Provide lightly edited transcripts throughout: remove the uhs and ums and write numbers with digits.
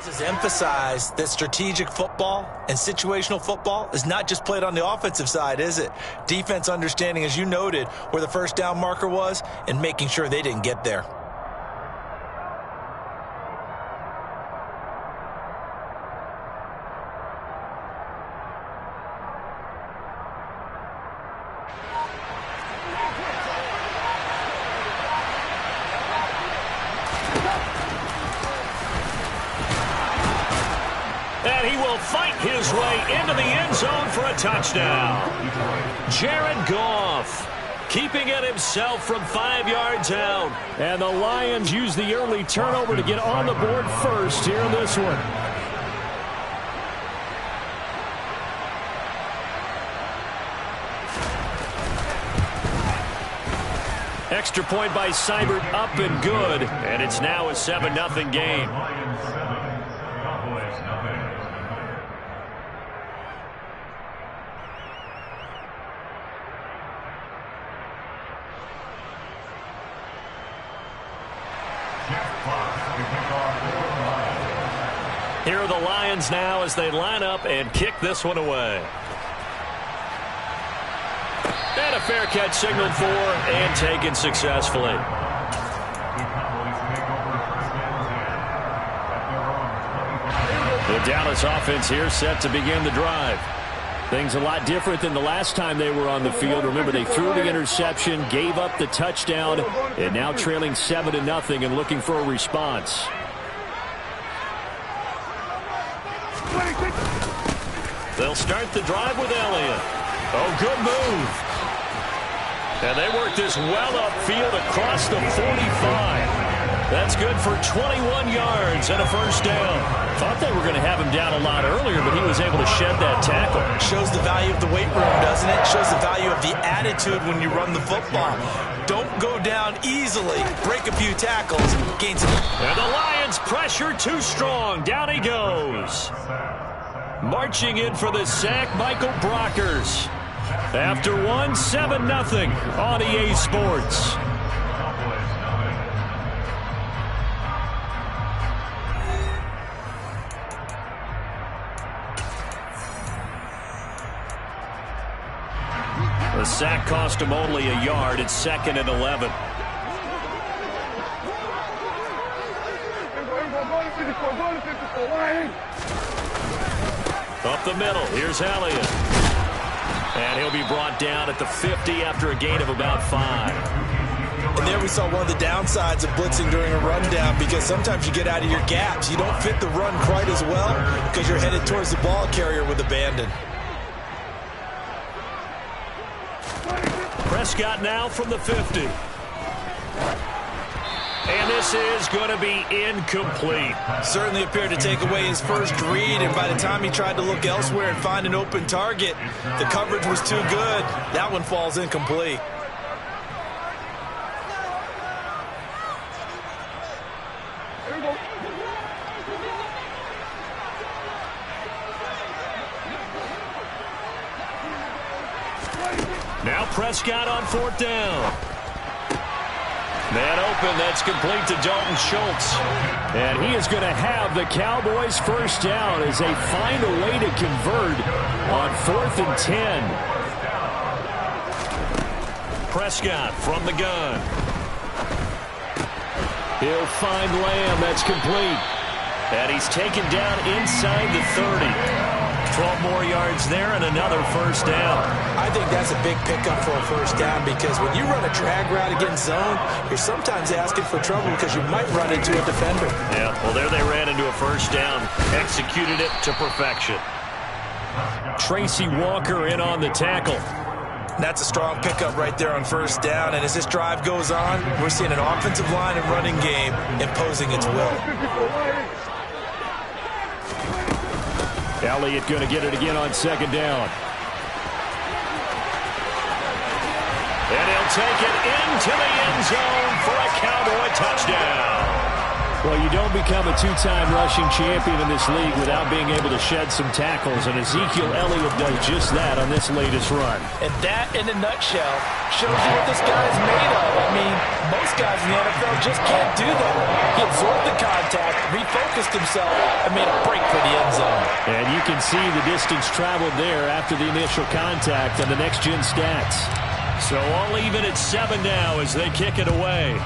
Has emphasized that strategic football and situational football is not just played on the offensive side, is it? Defense understanding, as you noted, where the first down marker was and making sure they didn't get there. And he will fight his way into the end zone for a touchdown. Jared Goff keeping it himself from 5 yards out. And the Lions use the early turnover to get on the board first here in this one. Extra point by Seibert, up and good. And it's now a 7-0 game. Here are the Lions now as they line up and kick this one away. And a fair catch signaled for and taken successfully. The Dallas offense here set to begin the drive. Things a lot different than the last time they were on the field. Remember, they threw the interception, gave up the touchdown, and now trailing 7-0 and looking for a response. They'll start the drive with Elliott. Oh, good move. And they work this well upfield across the 45. That's good for 21 yards and a first down. Thought they were going to have him down a lot earlier, but he was able to shed that tackle. Shows the value of the weight room, doesn't it? Shows the value of the attitude when you run the football. Don't go down easily. Break a few tackles. Gain some. And the Lions pressure too strong. Down he goes. Marching in for the sack, Michael Brockers. After one, 7-0 on EA Sports. The sack cost him only a yard. It's 2nd and 11. Up the middle, here's Elliott. And he'll be brought down at the 50 after a gain of about 5. And there we saw one of the downsides of blitzing during a rundown, because sometimes you get out of your gaps. You don't fit the run quite as well because you're headed towards the ball carrier with abandon. Prescott now from the 50. And this is going to be incomplete. Certainly appeared to take away his first read, and by the time he tried to look elsewhere and find an open target, the coverage was too good. That one falls incomplete. Now Prescott on 4th down. Man open, that's complete to Dalton Schultz. And he is going to have the Cowboys first down as they find a way to convert on 4th and 10. Prescott from the gun. He'll find Lamb, that's complete. And he's taken down inside the 30. 12 more yards there and another first down. I think that's a big pickup for a first down, because when you run a drag route against zone, you're sometimes asking for trouble because you might run into a defender. Yeah, well, there they ran into a first down. Executed it to perfection. Tracy Walker in on the tackle. That's a strong pickup right there on first down, and as this drive goes on, we're seeing an offensive line and running game imposing its will. Elliott going to get it again on 2nd down. And he'll take it into the end zone for a Cowboy touchdown. Well, you don't become a two-time rushing champion in this league without being able to shed some tackles, and Ezekiel Elliott does just that on this latest run. And that, in a nutshell, shows you what this guy is made of. I mean, most guys in the NFL just can't do that. He absorbed the contact, refocused himself, and made a break for the end zone. And you can see the distance traveled there after the initial contact on the next-gen stats. So all even at 7 now as they kick it away.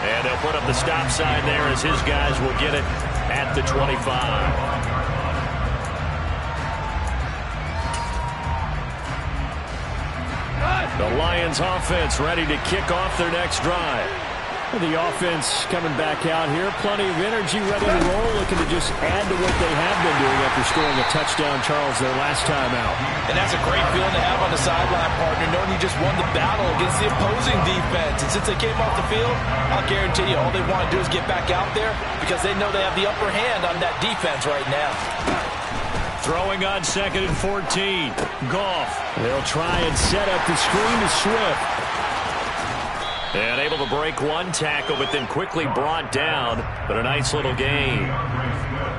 And they'll put up the stop sign there as his guys will get it at the 25. The Lions offense ready to kick off their next drive. The offense coming back out here. Plenty of energy, ready to roll, looking to just add to what they have been doing after scoring a touchdown, Charles, their last time out. And that's a great feeling to have on the sideline, partner, knowing you just won the battle against the opposing defense. And since they came off the field, I'll guarantee you all they want to do is get back out there because they know they have the upper hand on that defense right now. Throwing on 2nd and 14. Goff. They'll try and set up the screen to Swift. And able to break one tackle, but then quickly brought down. But a nice little gain.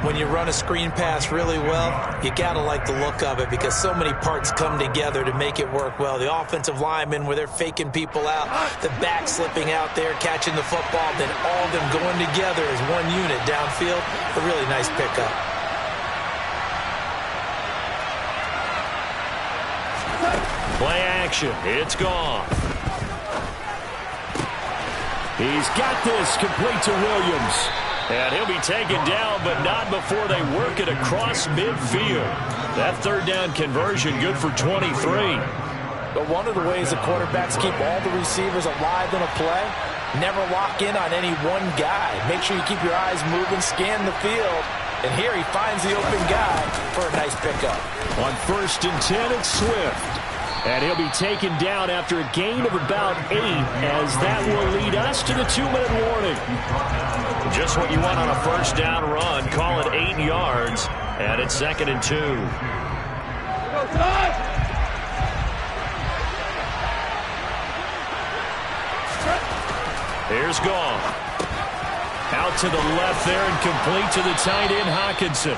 When you run a screen pass really well, you got to like the look of it because so many parts come together to make it work well. The offensive linemen, where they're faking people out, the back slipping out there, catching the football, then all of them going together as one unit downfield. A really nice pickup. Play action. It's gone. He's got this complete to Williams. And he'll be taken down, but not before they work it across midfield. That third down conversion good for 23. But one of the ways the quarterbacks keep all the receivers alive in a play, never lock in on any one guy. Make sure you keep your eyes moving, scan the field. And here he finds the open guy for a nice pickup. On 1st and 10, it's Swift. And he'll be taken down after a gain of about 8, as that will lead us to the 2-minute warning. Just what you want on a first down run. Call it 8 yards, and it's 2nd and 2. Here's Goff. Out to the left there and complete to the tight end, Hockenson.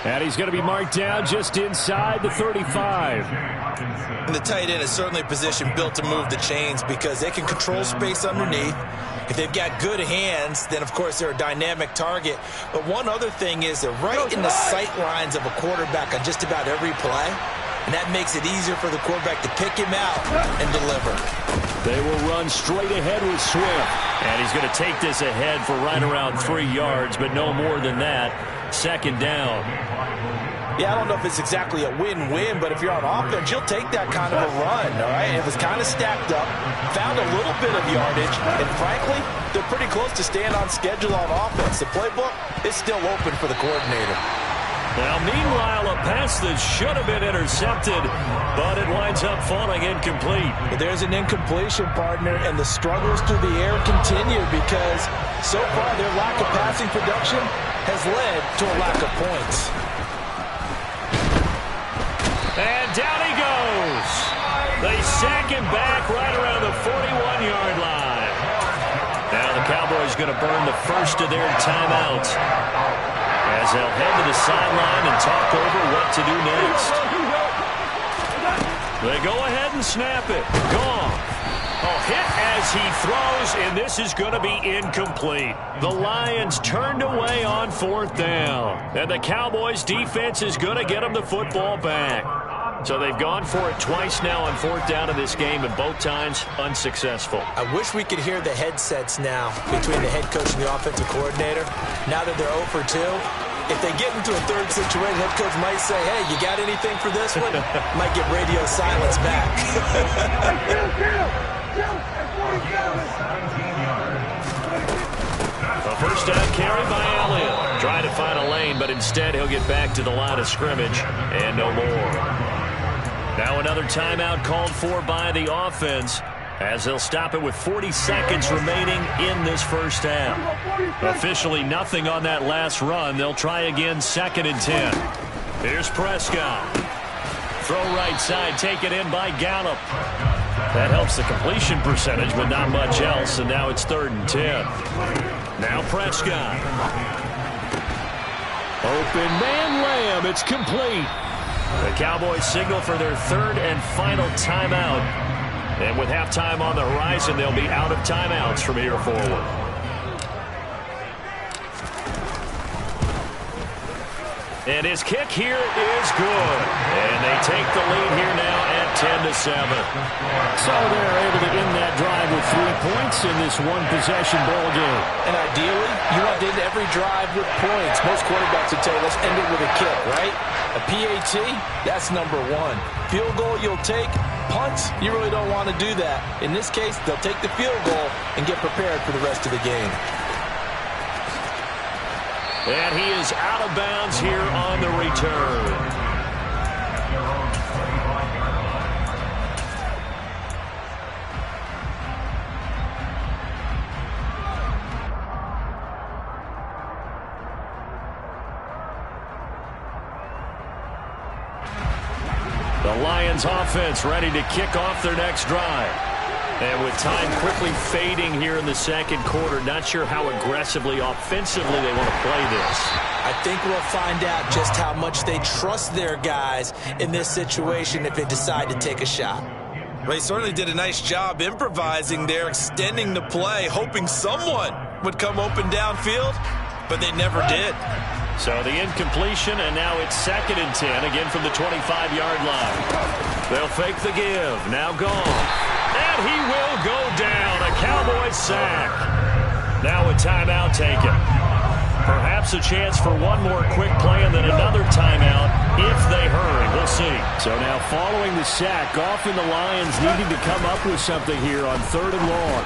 And he's going to be marked down just inside the 35. And the tight end is certainly a position built to move the chains because they can control space underneath. If they've got good hands, then, of course, they're a dynamic target. But one other thing is they're right in the sight lines of a quarterback on just about every play. And that makes it easier for the quarterback to pick him out and deliver. They will run straight ahead with Swift. And he's going to take this ahead for right around 3 yards, but no more than that. 2nd down. Yeah, I don't know if it's exactly a win-win, but if you're on offense, you'll take that kind of a run, all right? It was kind of stacked up, found a little bit of yardage, and frankly, they're pretty close to staying on schedule on offense. The playbook is still open for the coordinator. Now, meanwhile, a pass that should have been intercepted, but it winds up falling incomplete. But there's an incompletion, partner, and the struggles through the air continue because so far their lack of passing production has led to a lack of points. And down he goes. They sack him back right around the 41-yard line. Now the Cowboys going to burn the first of their timeouts as they'll head to the sideline and talk over what to do next. They go ahead and snap it. Gone. A hit as he throws, and this is going to be incomplete. The Lions turned away on 4th down, and the Cowboys defense is going to get them the football back. So they've gone for it twice now on 4th down in this game, and both times unsuccessful. I wish we could hear the headsets now between the head coach and the offensive coordinator. Now that they're 0 for 2, if they get into a third situation, head coach might say, hey, you got anything for this one? Might get radio silence back. A first down carry by Elliott. Trying to find a lane, but instead he'll get back to the line of scrimmage and no more. Now another timeout called for by the offense as they'll stop it with 40 seconds remaining in this first half. Officially nothing on that last run. They'll try again 2nd and 10. Here's Prescott. Throw right side, taken in by Gallup. That helps the completion percentage, but not much else, and now it's 3rd and 10. Now Prescott. Open man Lamb. It's complete. The Cowboys signal for their 3rd and final timeout. And with halftime on the horizon, they'll be out of timeouts from here forward. And his kick here is good. And they take the lead here now at 10-7. So they're able to end that drive with 3 points in this one-possession ball game. And ideally, you want to end every drive with points. Most quarterbacks would tell you, let's end it with a kick, right? A PAT, that's number 1. Field goal you'll take. Punts, you really don't want to do that. In this case, they'll take the field goal and get prepared for the rest of the game. And he is out of bounds here on the return. The Lions offense ready to kick off their next drive. And with time quickly fading here in the second quarter, not sure how aggressively, offensively they want to play this. I think we'll find out just how much they trust their guys in this situation if they decide to take a shot. They certainly did a nice job improvising there, extending the play, hoping someone would come open downfield, but they never did. So the incompletion, and now it's 2nd and 10, again from the 25-yard line. They'll fake the give, now gone. And he will go down, a Cowboys sack. Now a timeout taken. Perhaps a chance for one more quick play and then another timeout if they hurry. We'll see. So now following the sack, Goff and the Lions needing to come up with something here on 3rd and long.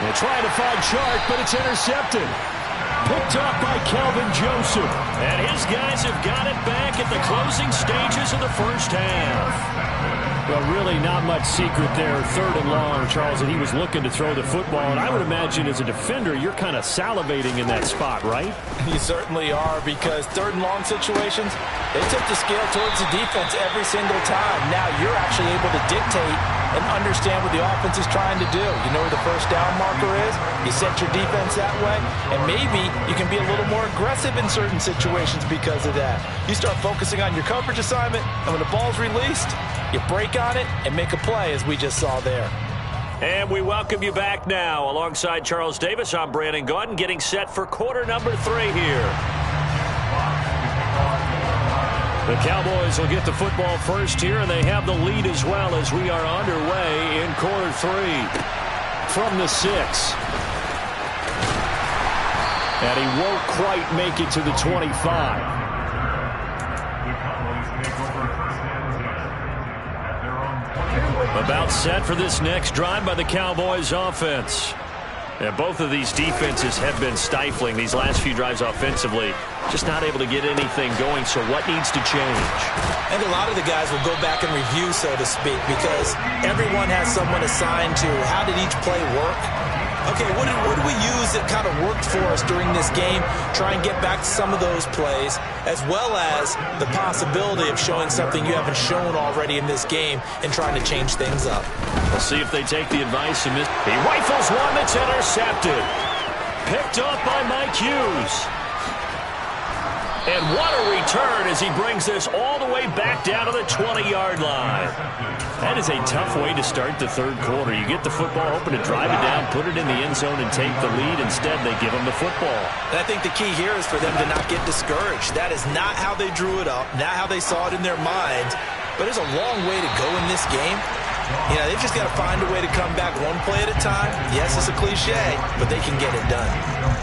They're trying to find Chark, but it's intercepted. Picked up by Kelvin Joseph. And his guys have got it back at the closing stages of the first half. Well, really not much secret there. 3rd and long, Charles, and he was looking to throw the football. And I would imagine as a defender, you're kind of salivating in that spot, right? You certainly are, because 3rd and long situations, they tip the scale towards the defense every single time. Now you're actually able to dictate and understand what the offense is trying to do. You know where the first down marker is. You set your defense that way, and maybe you can be a little more aggressive in certain situations because of that. You start focusing on your coverage assignment, and when the ball's released, you break on it and make a play, as we just saw there. And we welcome you back now. Alongside Charles Davis, I'm Brandon Gaudin, getting set for quarter number 3 here. The Cowboys will get the football first here, and they have the lead as well as we are underway in quarter 3 from the 6. And he won't quite make it to the 25. About set for this next drive by the Cowboys offense. And both of these defenses have been stifling these last few drives offensively. Just not able to get anything going, so what needs to change? And a lot of the guys will go back and review, so to speak, because everyone has someone assigned to how did each play work. Okay, what did we use that kind of worked for us during this game? Try and get back to some of those plays, as well as the possibility of showing something you haven't shown already in this game and trying to change things up. We'll see if they take the advice and he rifles one that's intercepted. Picked up by Mike Hughes. And what a return as he brings this all the way back down to the 20-yard line. That is a tough way to start the 3rd quarter. You get the football, hoping to drive it down, put it in the end zone, and take the lead. Instead, they give them the football. And I think the key here is for them to not get discouraged. That is not how they drew it up, not how they saw it in their minds. But there's a long way to go in this game. You know, they've just got to find a way to come back one play at a time. Yes, it's a cliche, but they can get it done.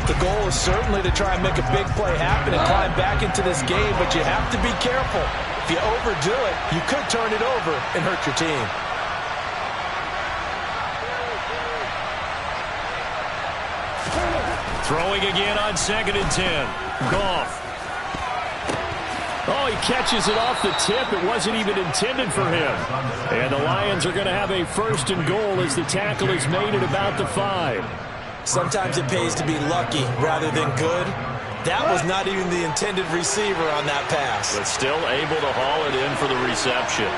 The goal is certainly to try and make a big play happen and climb back into this game, but you have to be careful. If you overdo it, you could turn it over and hurt your team. Throwing again on 2nd and 10. Goff. Oh, he catches it off the tip. It wasn't even intended for him. And the Lions are going to have a 1st and goal as the tackle is made at about the 5. Sometimes it pays to be lucky rather than good. That was not even the intended receiver on that pass. But still able to haul it in for the reception.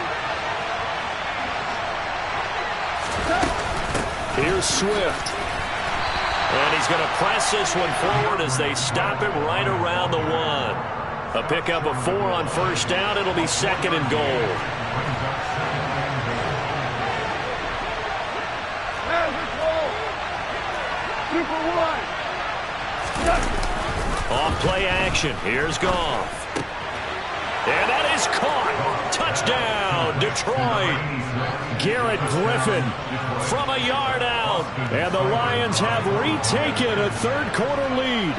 Here's Swift. And he's going to press this one forward as they stop him right around the 1. A pickup of 4 on first down. It'll be 2nd and goal. Off play action. Here's Goff. And that is caught. Touchdown, Detroit. Garrett Griffin from a yard out. And the Lions have retaken a third-quarter lead.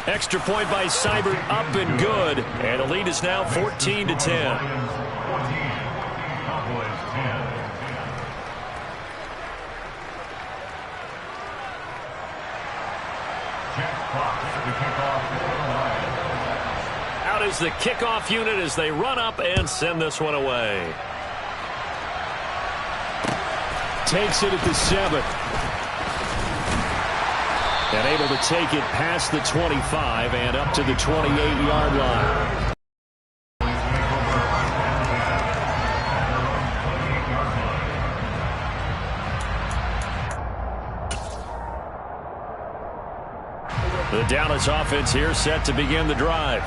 Extra point by Seibert, up and good. And the lead is now 14-10. Out is the kickoff unit as they run up and send this one away. Takes it at the 7. And able to take it past the 25 and up to the 28-yard line. The Dallas offense here set to begin the drive.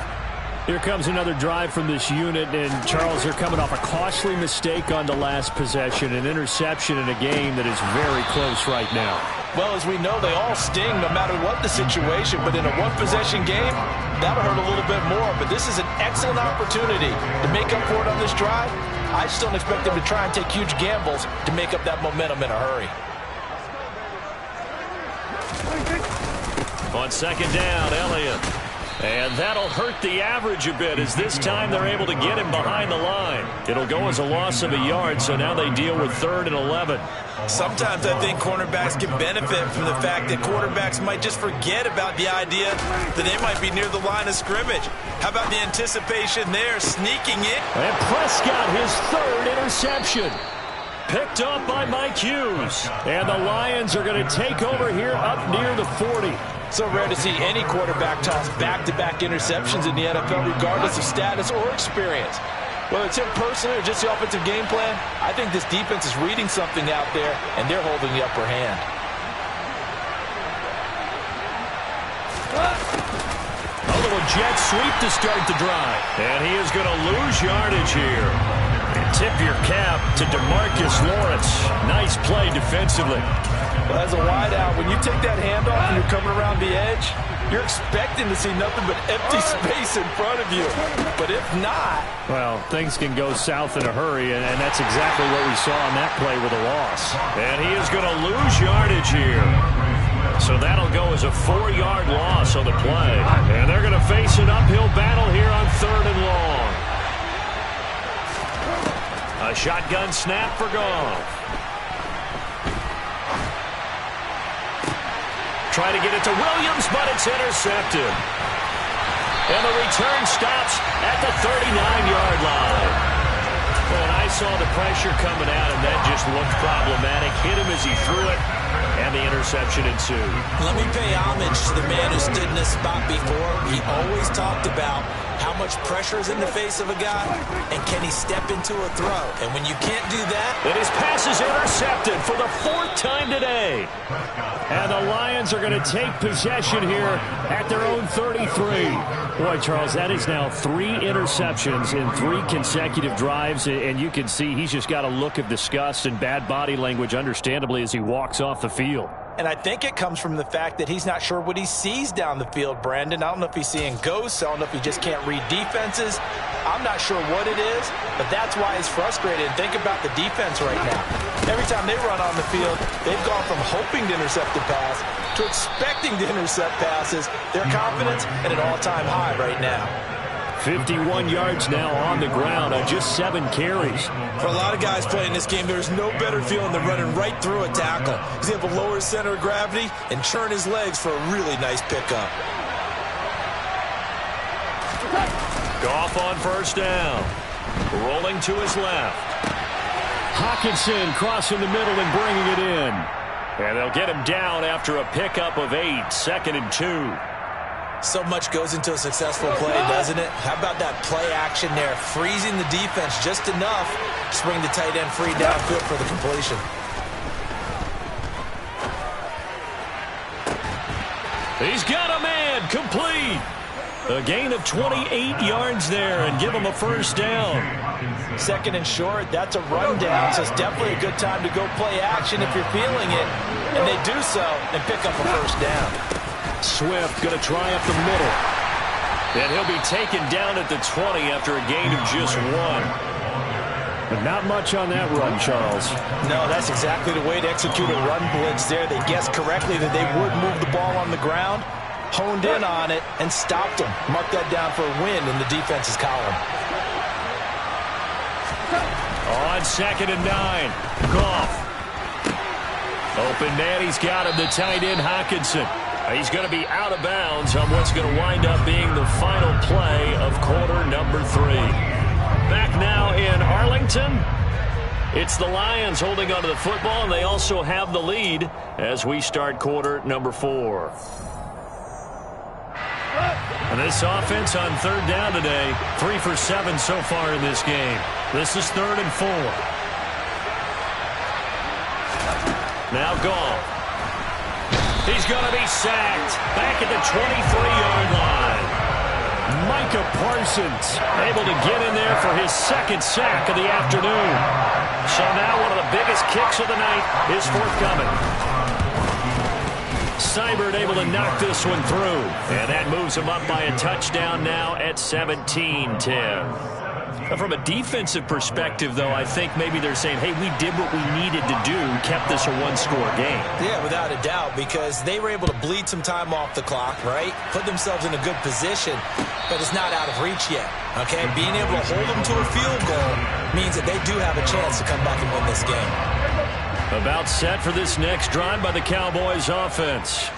Here comes another drive from this unit, and Charles, they're coming off a costly mistake on the last possession, an interception in a game that is very close right now. Well, as we know, they all sting no matter what the situation, but in a one-possession game, that'll hurt a little bit more. But this is an excellent opportunity to make up for it on this drive. I just don't expect them to try and take huge gambles to make up that momentum in a hurry. On second down, Elliott. And that'll hurt the average a bit as this time they're able to get him behind the line. It'll go as a loss of a yard, so now they deal with 3rd and 11. Sometimes I think cornerbacks can benefit from the fact that quarterbacks might just forget about the idea that they might be near the line of scrimmage. How about the anticipation there, sneaking in? And Prescott, his 3rd interception. Picked up by Mike Hughes. And the Lions are going to take over here up near the 40. So rare to see any quarterback toss back-to-back interceptions in the NFL, regardless of status or experience. Whether it's him personally or just the offensive game plan, I think this defense is reading something out there, and they're holding the upper hand. A little jet sweep to start the drive. And he is going to lose yardage here. And tip your cap to DeMarcus Lawrence. Nice play defensively. Well, as a wideout, when you take that handoff and you're coming around the edge, you're expecting to see nothing but empty space in front of you. But if not... Well, things can go south in a hurry, and that's exactly what we saw on that play with a loss. And he is going to lose yardage here. So that'll go as a 4-yard loss on the play. And they're going to face an uphill battle here on 3rd and long. A shotgun snap for Goff. Try to get it to Williams, but it's intercepted. And the return stops at the 39-yard line. And I saw the pressure coming out, and that just looked problematic. Hit him as he threw it, and the interception ensued. Let me pay homage to the man who stood in this spot before. He always talked about how much pressure is in the face of a guy, and can he step into a throw? And when you can't do that... And his pass is intercepted for the 4th time today. And the Lions are going to take possession here at their own 33. Boy, Charles, that is now 3 interceptions in 3 consecutive drives, and you can see he's just got a look of disgust and bad body language, understandably, as he walks off the field. And I think it comes from the fact that he's not sure what he sees down the field, Brandon. I don't know if he's seeing ghosts. I don't know if he just can't read defenses. I'm not sure what it is, but that's why he's frustrated. And think about the defense right now. Every time they run on the field, they've gone from hoping to intercept the pass to expecting to intercept passes. Their confidence at an all-time high right now. 51 yards now on the ground on just 7 carries. For a lot of guys playing this game, there's no better feeling than running right through a tackle. He's able to lower his center of gravity and churn his legs for a really nice pickup. Goff on first down. Rolling to his left. Hockenson crossing the middle and bringing it in. And they'll get him down after a pickup of 8, 2nd and 2. So much goes into a successful play, doesn't it? How about that play action there? Freezing the defense just enough to bring the tight end free downfield for the completion. He's got a man, complete. A gain of 28 yards there and give him a first down. Second and short, that's a rundown, so it's definitely a good time to go play action if you're feeling it. And they do so and pick up a first down. Swift going to try up the middle. And he'll be taken down at the 20 after a gain of just 1. But not much on that run, Charles. No, that's exactly the way to execute a run blitz there. They guessed correctly that they would move the ball on the ground, honed in on it, and stopped them. Mark that down for a win in the defense's column. On 2nd and 9, Goff. Open man, he's got him, the tight end, Hockenson. He's going to be out of bounds on what's going to wind up being the final play of quarter number 3. Back now in Arlington. It's the Lions holding onto the football, and they also have the lead as we start quarter number 4. And this offense on 3rd down today, 3 for 7 so far in this game. This is 3rd and 4. Now Goff. He's going to be sacked back at the 23-yard line. Micah Parsons able to get in there for his 2nd sack of the afternoon. So now one of the biggest kicks of the night is forthcoming. Seibert able to knock this one through. And that moves him up by a touchdown now at 17-10. From a defensive perspective, though, I think maybe they're saying, hey, we did what we needed to do, kept this a 1-score game. Yeah, without a doubt, because they were able to bleed some time off the clock, right? Put themselves in a good position, but it's not out of reach yet, okay? Being able to hold them to a field goal means that they do have a chance to come back and win this game. About set for this next drive by the Cowboys offense.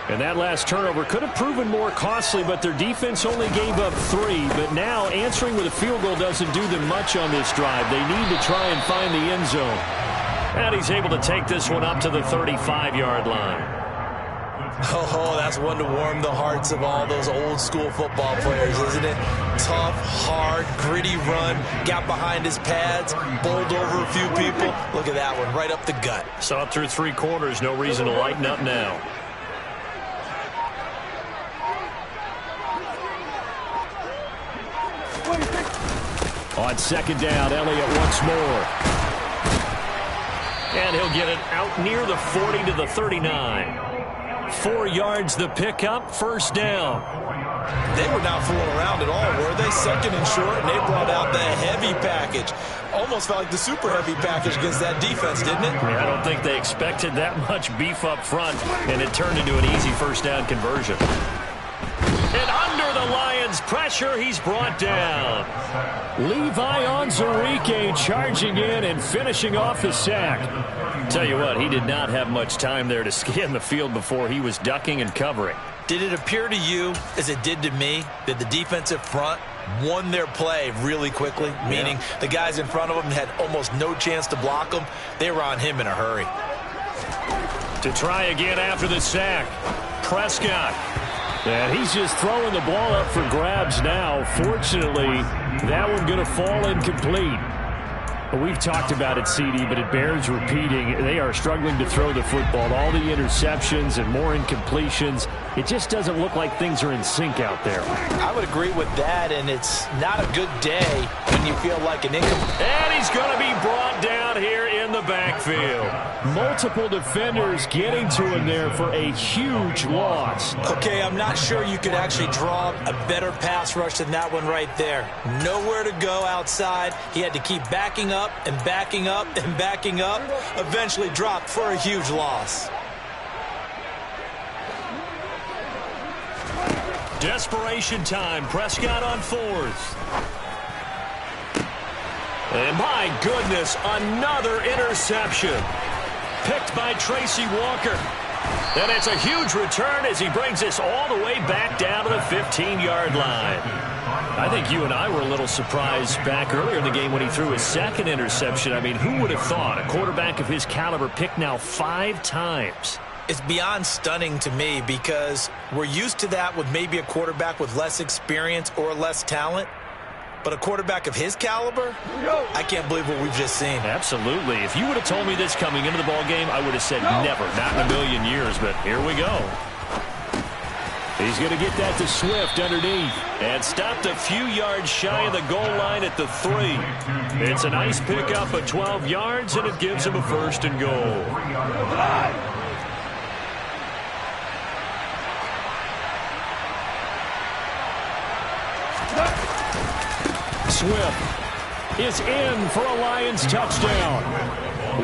And that last turnover could have proven more costly, but their defense only gave up 3. But now answering with a field goal doesn't do them much on this drive. They need to try and find the end zone. And he's able to take this one up to the 35-yard line. Oh, that's one to warm the hearts of all those old-school football players, isn't it? Tough, hard, gritty run, got behind his pads, bowled over a few people. Look at that one, right up the gut. Saw it through 3 quarters, no reason to lighten up now. On 2nd down, Elliott once more. And he'll get it out near the 40 to the 39. 4 yards the pickup, first down. They were not fooling around at all, were they? 2nd and short, and they brought out the heavy package. Almost felt like the super heavy package against that defense, didn't it? Yeah, I don't think they expected that much beef up front, and it turned into an easy first down conversion. And under the Lions' pressure, he's brought down. Levi Onwuzurike charging in and finishing off the sack. Tell you what, he did not have much time there to scan the field before he was ducking and covering. Did it appear to you, as it did to me, that the defensive front won their play really quickly? Meaning the guys in front of them had almost no chance to block them. They were on him in a hurry. To try again after the sack, Prescott. And he's just throwing the ball up for grabs now. Fortunately, that one going to fall incomplete. We've talked about it, CD, but it bears repeating. They are struggling to throw the football. All the interceptions and more incompletions. It just doesn't look like things are in sync out there. I would agree with that, and it's not a good day when you feel like an incomplete. And he's going to be brought down here in the backfield. Multiple defenders getting to him there for a huge loss. Okay, I'm not sure you could actually draw a better pass rush than that one right there. Nowhere to go outside. He had to keep backing up and backing up and backing up. Eventually dropped for a huge loss. Desperation time. Prescott on 4th. And my goodness, another interception. Picked by Tracy Walker. And it's a huge return as he brings this all the way back down to the 15-yard line. I think you and I were a little surprised back earlier in the game when he threw his 2nd interception. I mean, who would have thought a quarterback of his caliber picked now 5 times? It's beyond stunning to me because we're used to that with maybe a quarterback with less experience or less talent. But a quarterback of his caliber, I can't believe what we've just seen. Absolutely. If you would have told me this coming into the ball game, I would have said never, not in a million years. But here we go. He's going to get that to Swift underneath. And stopped a few yards shy of the goal line at the 3. It's a nice pickup of 12 yards, and it gives him a 1st and goal. Swift is in for a Lions touchdown.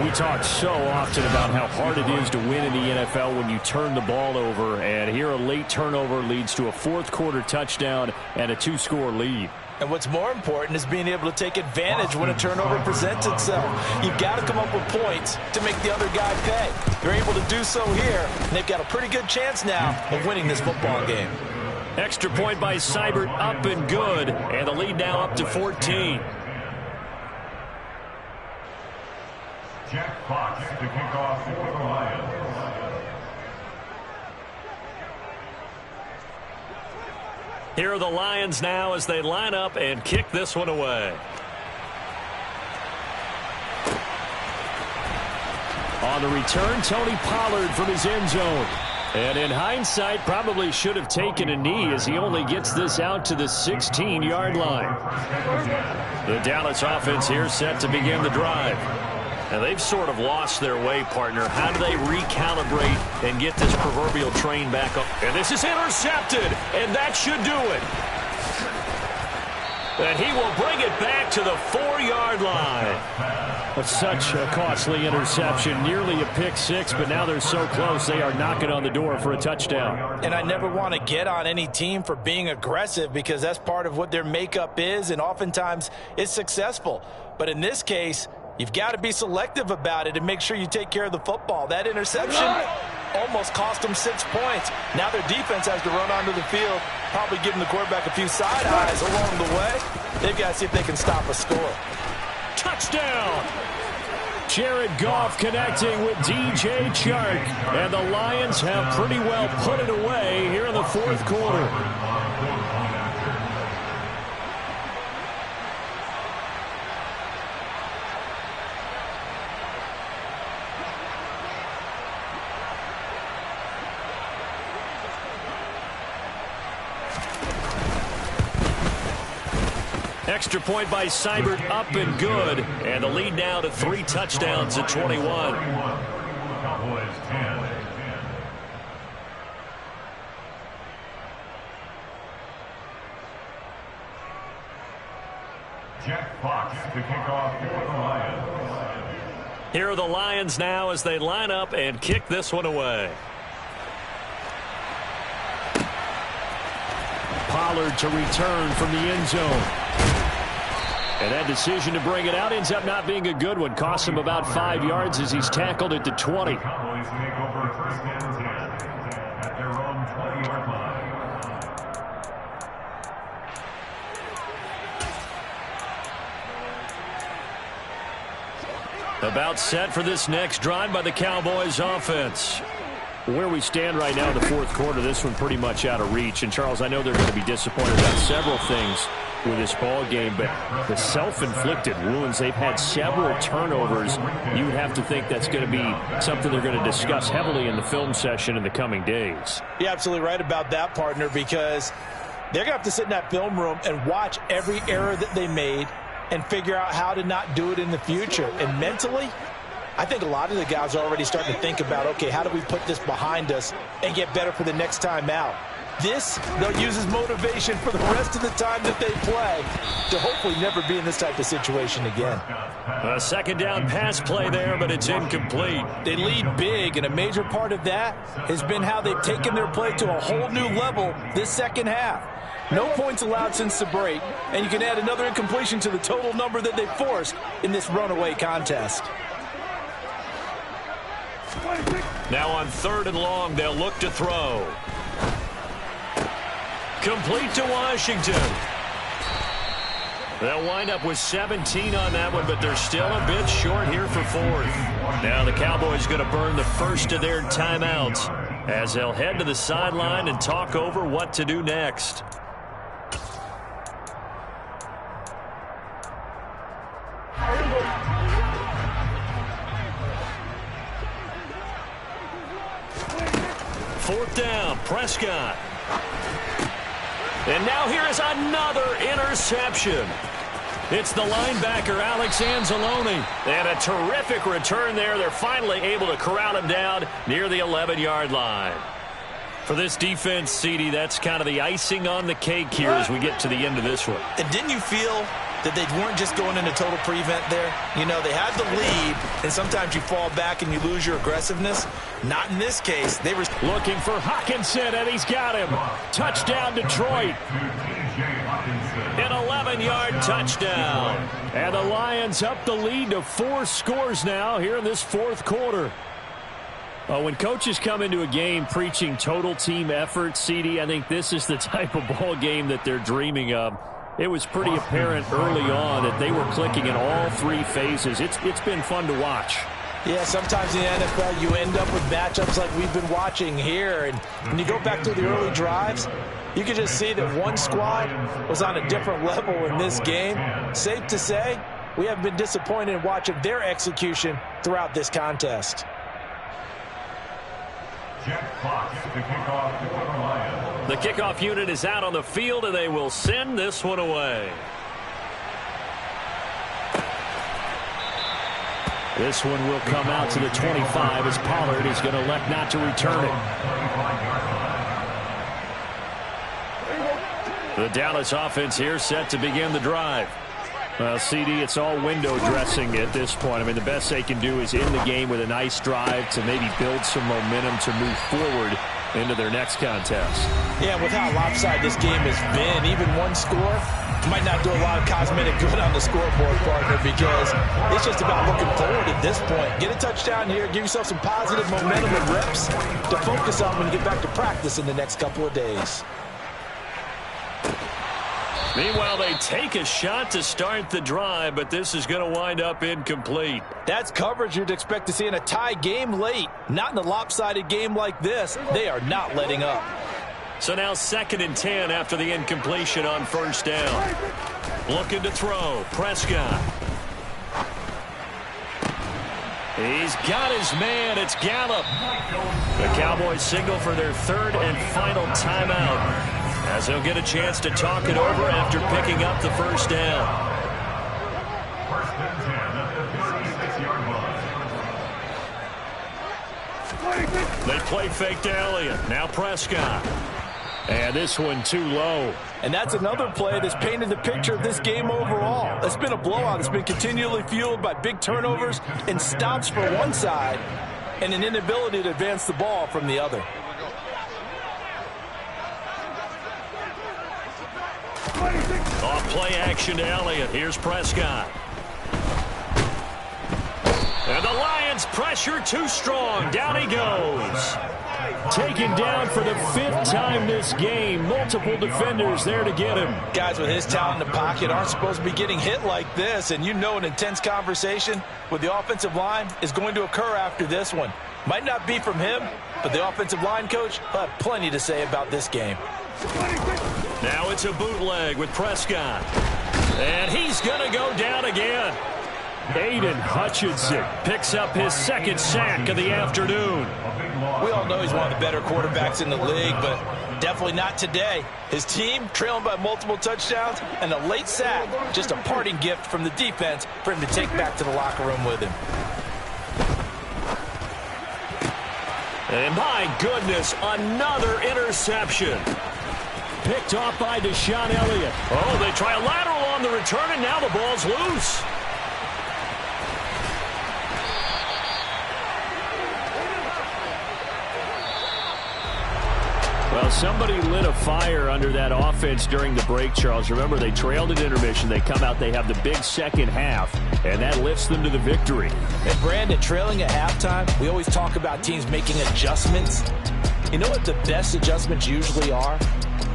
We talk so often about how hard it is to win in the NFL when you turn the ball over, and here a late turnover leads to a fourth-quarter touchdown and a 2-score lead. And what's more important is being able to take advantage when a turnover presents itself. You've got to come up with points to make the other guy pay. They're able to do so here, and they've got a pretty good chance now of winning this football game. Extra point by Seibert, up and good, and the lead now up to 14. Jack Fox to kick off for the Lions. Here are the Lions now as they line up and kick this one away. On the return, Tony Pollard from his end zone. And in hindsight, probably should have taken a knee as he only gets this out to the 16-yard line. The Dallas offense here set to begin the drive. Now, they've sort of lost their way, partner. How do they recalibrate and get this proverbial train back up? And this is intercepted, and that should do it. And he will bring it back to the 4-yard line. But such a costly interception, nearly a pick six, but now they're so close they are knocking on the door for a touchdown. And I never want to get on any team for being aggressive because that's part of what their makeup is, and oftentimes it's successful. But in this case, you've got to be selective about it and make sure you take care of the football. That interception almost cost them 6 points. Now their defense has to run onto the field, probably giving the quarterback a few side eyes along the way. They've got to see if they can stop a score. Touchdown! Jared Goff connecting with DJ Chark. And the Lions have pretty well put it away here in the fourth quarter. Extra point by Seibert, up and good. And the lead now to 3 touchdowns at 21. Cowboys 10. Jack Fox to kick off for the Lions. Here are the Lions now as they line up and kick this one away. Pollard to return from the end zone. And that decision to bring it out ends up not being a good one. Costs him about 5 yards as he's tackled at the 20. Cowboys take over 1st and 10 at their own 20-yard line. About set for this next drive by the Cowboys offense. Where we stand right now in the fourth quarter, this one pretty much out of reach. And, Charles, I know they're going to be disappointed about several things with this ball game, but the self-inflicted wounds, they've had several turnovers. You would have to think that's going to be something they're going to discuss heavily in the film session in the coming days. You're absolutely right about that, partner, because they're going to have to sit in that film room and watch every error that they made and figure out how to not do it in the future. And mentally, I think a lot of the guys are already starting to think about, okay, how do we put this behind us and get better for the next time out? This, they'll use as motivation for the rest of the time that they play to hopefully never be in this type of situation again. A second down pass play there, but it's incomplete. They lead big, and a major part of that has been how they've taken their play to a whole new level this second half. No points allowed since the break, and you can add another incompletion to the total number that they forced in this runaway contest. Now on 3rd and long, they'll look to throw. Complete to Washington. They'll wind up with 17 on that one, but they're still a bit short here for fourth. Now the Cowboys going to burn the first of their timeouts as they'll head to the sideline and talk over what to do next. Fourth down, Prescott. And now here is another interception. It's the linebacker, Alex Anzalone. And a terrific return there. They're finally able to corral him down near the 11-yard line. For this defense, CD, that's kind of the icing on the cake here as we get to the end of this one. And didn't you feel that they weren't just going into total prevent there? You know, they had the lead, and sometimes you fall back and you lose your aggressiveness. Not in this case. They were looking for Hockenson, and he's got him. Touchdown, Detroit. An 11-yard touchdown. And the Lions up the lead to 4 scores now here in this fourth quarter. When coaches come into a game preaching total team effort, CD, I think this is the type of ball game that they're dreaming of. It was pretty apparent early on that they were clicking in all 3 phases. It's been fun to watch. Yeah, sometimes in the NFL you end up with matchups like we've been watching here. And when you go back to the early drives, you can just see that one squad was on a different level in this game. Safe to say, we have been disappointed in watching their execution throughout this contest. Jeff Fox, the kickoff for the Lions. The kickoff unit is out on the field, and they will send this one away. This one will come out to the 25 as Pollard is going to elect not to return it. The Dallas offense here set to begin the drive. Well, CD, it's all window dressing at this point. I mean, the best they can do is end the game with a nice drive to maybe build some momentum to move forward into their next contest. Yeah, with how lopsided this game has been, even one score might not do a lot of cosmetic good on the scoreboard, partner, because it's just about looking forward at this point. Get a touchdown here, give yourself some positive momentum and reps to focus on when you get back to practice in the next couple of days. Meanwhile, they take a shot to start the drive, but this is going to wind up incomplete. That's coverage you'd expect to see in a tie game late. Not in a lopsided game like this. They are not letting up. So now 2nd and 10 after the incompletion on first down. Looking to throw. Prescott. He's got his man. It's Gallup. The Cowboys signal for their 3rd and final timeout, as they'll get a chance to talk it over after picking up the first down. 1st and 10 at the 36-yard line. They play fake to Elliott. Now Prescott. And this one too low. And that's another play that's painted the picture of this game overall. It's been a blowout. It's been continually fueled by big turnovers and stops for one side and an inability to advance the ball from the other. Off play action to Elliott. Here's Prescott. And the Lions pressure too strong. Down he goes. Taken down for the 5th time this game. Multiple defenders there to get him. Guys with his talent in the pocket aren't supposed to be getting hit like this. And you know an intense conversation with the offensive line is going to occur after this one. Might not be from him, but the offensive line coach will have plenty to say about this game. Now it's a bootleg with Prescott. And he's going to go down again. Aiden Hutchinson picks up his 2nd sack of the afternoon. We all know he's one of the better quarterbacks in the league, but definitely not today. His team trailing by multiple touchdowns, and a late sack, just a parting gift from the defense for him to take back to the locker room with him. And my goodness, another interception. Picked off by Deshaun Elliott. Oh, they try a lateral on the return, and now the ball's loose. Well, somebody lit a fire under that offense during the break, Charles. Remember, they trailed at intermission. They come out, they have the big second half, and that lifts them to the victory. And Brandon, trailing at halftime, we always talk about teams making adjustments. You know what the best adjustments usually are?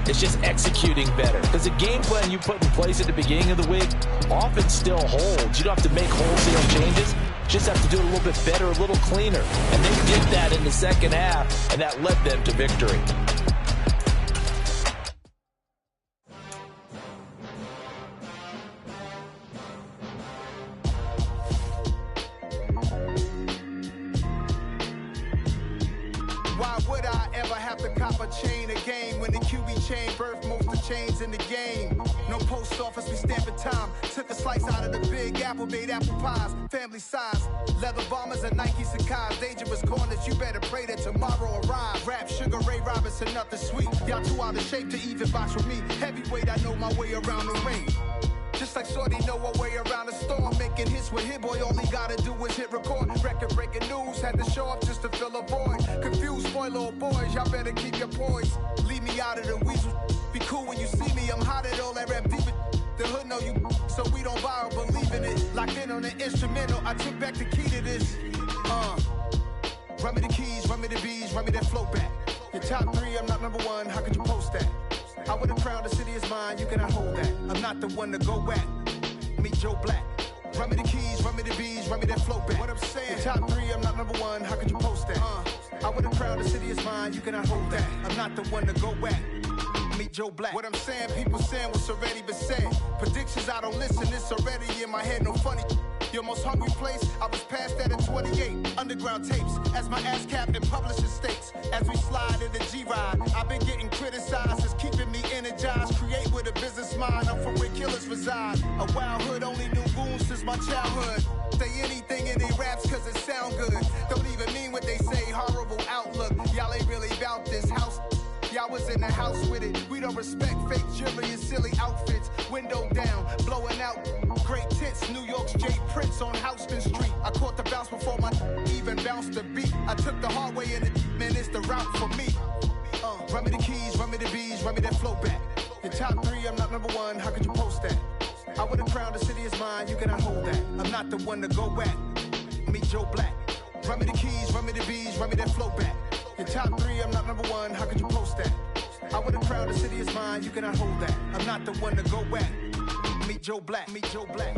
It's just executing better. Because the game plan you put in place at the beginning of the week often still holds. You don't have to make wholesale changes. You just have to do it a little bit better, a little cleaner. And they did that in the second half, and that led them to victory. Why would I ever have to cop a chain again when the QB chain birthed most of the chains in the game? No post office, we stamping time. Took a slice out of the big apple, made apple pies, family size. Leather bombers and Nike Sacai's. Dangerous corners, you better pray that tomorrow arrives. Rap, Sugar Ray Robinson, nothing sweet. Y'all too out of shape to even box with me. Heavyweight, I know my way around the ring. Just like Shorty know her way around the storm. Making hits with Hit Boy, all he gotta do is hit record. Record breaking news, had to show up just to fill a void. Confused boy, little boys, y'all better keep your poise. Leave me out of the weasel. Be cool when you see me, I'm hot at all that rap deep. The hood know you, so we don't borrow, believe in it. Locked in on the instrumental, I took back the key to this. Run me the keys, run me the bees, run me that flow back. Your top three, I'm not number one, how could you post that? I would have crowned the city is mine, you cannot hold that. I'm not the one to go at. Meet Joe Black. Run me the keys, run me the bees, run me that flow back. What I'm saying, your top three, I'm not number one, how could you post that? I would have crowned the city is mine, you cannot hold that. I'm not the one to go at. Meet Joe Black. What I'm saying, people saying what's already been said. Predictions, I don't listen, it's already in my head, no funny. Your most hungry place, I was past that at 28. Underground tapes, as my ass cap in publishing states. As we slide in the G-Ride, I've been getting criticized, it's keeping me energized. Create with a business mind, I'm from where killers reside. A wild hood, only knew goons since my childhood. Say anything in they raps cause it sound good. Don't even mean what they say, horrible outlook. Y'all ain't really about this house. Y'all was in the house with it. We don't respect fake jewelry and silly outfits. Window down, blowing out great tits. New York's J. Prince on Houston Street. I caught the bounce before my even bounced the beat. I took the hard way in it, man, it's the route for me. Run me the keys, run me the bees, run me that flow back. Your top three, I'm not number one, how could you post that? I would have crowned the city is mine, you cannot hold that. I'm not the one to go at. Meet Joe Black. Run me the keys, run me the bees, run me that flow back. Your top three, I'm not number one, how could you post that? I would have crowned the city is mine, you cannot hold that. I'm not the one to go at. Meet Joe Black, meet Joe Black.